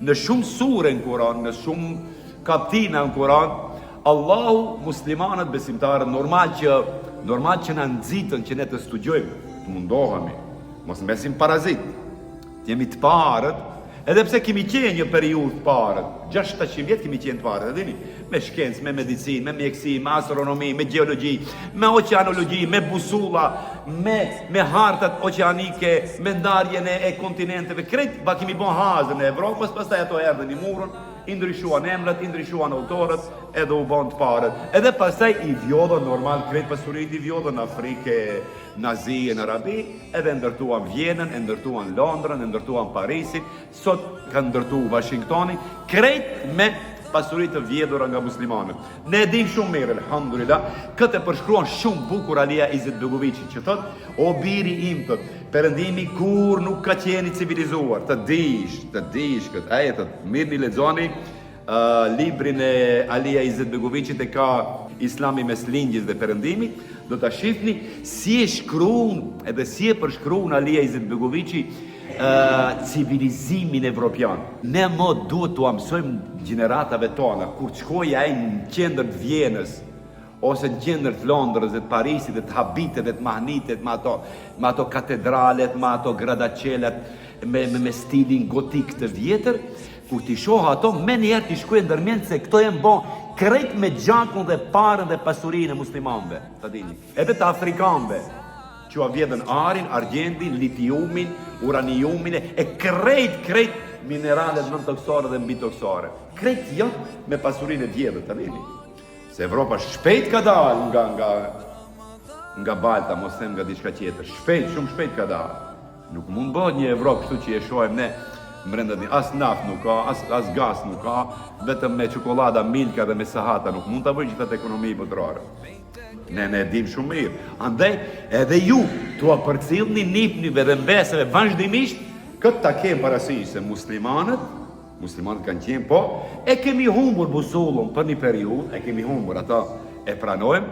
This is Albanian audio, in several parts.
Në shumë sure në Kur'an, në shumë kaptina në Kur'an, Allahu muslimanët besimtarët normal që na nxitën që ne të studiojmë, të mundohemi, mos besim parazit. Jemi të parët, edhe pse kemi qenë një periudhë të parët, 600 vjet kemi qenë të parët, e dini, me shkencë, me medicinë, me mjekësi, me astronomi, me gjeologji, me oqeanologji, me busulla, me hartat oqeanike, me ndarjen e kontinenteve, krejt ba kemi bon hazën e Evropës, pastaj ato erdhën i murën, i ndryshuan emrat, i ndryshuan autorët, edhe u bon të parët. Edhe pastaj i vjodhën normal, krejt pasurit i vjodhën në Afrike, në Azi, në Arabi, edhe ndërtuan Vjenën, ndërtuan Londrën, ndërtuan Parisin, sot kanë ndërtu Washingtonin, krejt me pasurit të vjedhura nga muslimanët. Ne dim shumë mirë, alhamdulillah, këtë e përshkruan shumë bukur Alia Izetbegoviçi, që thot, o biri im, thot, Perëndimi kur nuk ka qenë civilizuar, të dish këtë ajetët, mirë një lexoni librin e Alia Izetbegoviçit e ka Islami mes lingjis dhe Perëndimi, do ta shihni si e shkruan edhe si e përshkruan Alia Izetbegoviçi civilizimin evropian. Ne duhet t'u mësojmë gjeneratave tona, kur të shkojë ai në qendër të Vjenës, ose në qendër të Londrës, dhe të Parisit, dhe të Habitet, dhe të Mahnitet, me ato katedralet, me ato gradaçelet, me stilin gotik të vjetër, kur t'i shohë ato, me njerë t'i shkojë ndërmend se këto e bon krejt me gjakun dhe parën dhe pasurinë e muslimanëve, të dini, edhe të afrikanëve, që a vjedhen arin, argjendin, litiumin, uraniumin, e krejt mineralet nën-toksore dhe mbi-toksore. Krejt janë me pasurinë e vjedhët, të dini. Se Evropa shpejt ka dalë nga Balta, mos them nga diçka tjetër. Shumë shpejt ka dalë. Nuk mund bëhet një Evropë kështu që e shohim ne brenda din. As naftë nuk ka, as gaz nuk ka, vetëm me çokolada, milka dhe me sahata nuk mund ta bëjë gjithë atë ekonomi botërore. Ne dim shumë mirë. Andaj edhe ju t'ua përcjellni nipnive dhe mbesëve vazhdimisht, këtë ta kemë parasysh se muslimanët kanë qenë, po, e kemi humbur busullën për një periudhë, e kemi humbur, ata e pranojmë,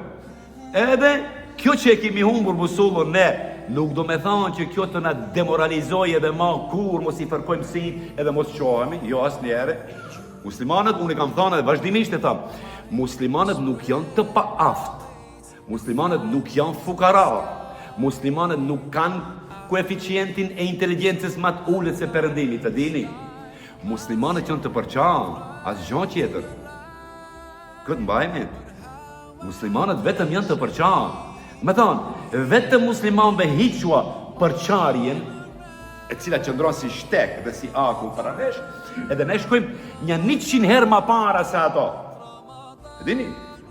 edhe kjo që e kemi humbur busullën ne, nuk do me thonë që kjo të na demoralizoj edhe ma kur mos i fërkojmë sin edhe mos qohemi, jo asë njere. Muslimanët, unë i kam thonë edhe vazhdimisht e thamë, muslimanët nuk janë të paaftë, muslimanët nuk janë fukara, muslimanët nuk kanë koeficientin e inteligencës më të ulët se Perëndimi, të dini. Muslimanët janë të përçanë, as gjë tjetër. Këtë mbajmë. Muslimanët vetëm janë të përçanë. Me thonë, vetëm muslimanëve hiqua përçarjen, e cila qëndron si shtek dhe si aku para nesh, edhe ne shkojmë një 100 herë më para se ato. E dini?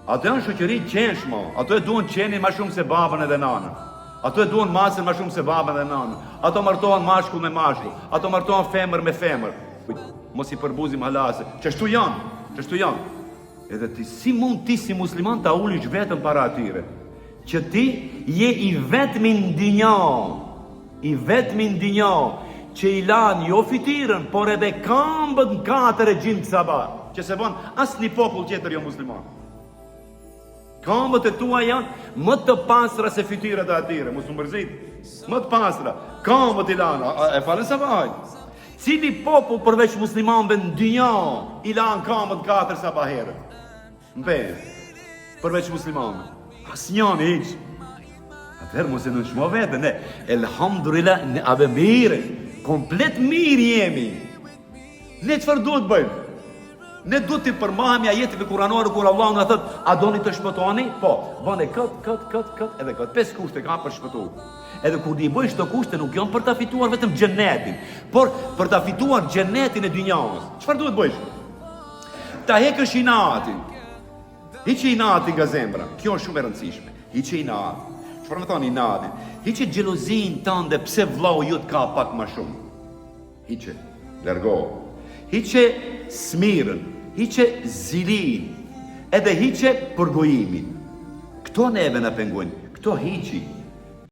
Ato janë shoqëri qenshmo, ato e duan qenin më shumë se babën edhe nanën. Ato e duan masën më shumë se babën dhe nanën. Ato martohen mashkull me mashkull, ato martohen femër me femër. Mos i përbuzim halase. Çështu janë. Edhe ti si mund ti si musliman ta ulish vetëm para atyre? Që ti je i vetmi në dynjë, që i lan jo fitirën, por edhe këmbët në 4 e gjintë sabah, që se bon asnjë popull tjetër jo musliman. Këmbët e tua janë më të pastra se fytyrët e atyre, mos u mërzit. Më të pastra, këmbët i lanë, e falën sabahaj. Cili popull përveç muslimanëve në dynjë i lanë këmbët 4 sabaherë? Përveç muslimanëve. Asnjëni hiç. Atëherë mos e nënshmo veten, ne elhamdulillah ne ave mirë, komplet mirë jemi. Ne çfarë duhet bëjmë? Ne duhet të përmbahemi ajeteve kuranore kur Allahu na thot, a doni të shpëtoni? Po, bëni kët edhe kët. 5 kushte ka për shpëtu. Edhe kur i bësh këto kushte nuk janë për ta fituar vetëm xhenetin, por për ta fituar xhenetin e dynjës. Çfarë duhet bësh? Ta heqësh inatin. Hiqe inatin nga zemra. Kjo është shumë e rëndësishme. Hiqe inatin. Çfarë më thon inatin? Hiqe xhelozin tënde pse vllau jot ka pak më shumë. Hiqe, largo. Hiqe smirën, hiqe zilin, edhe hiqe përgojimin. Këto neve në pengojnë, këto hiqi.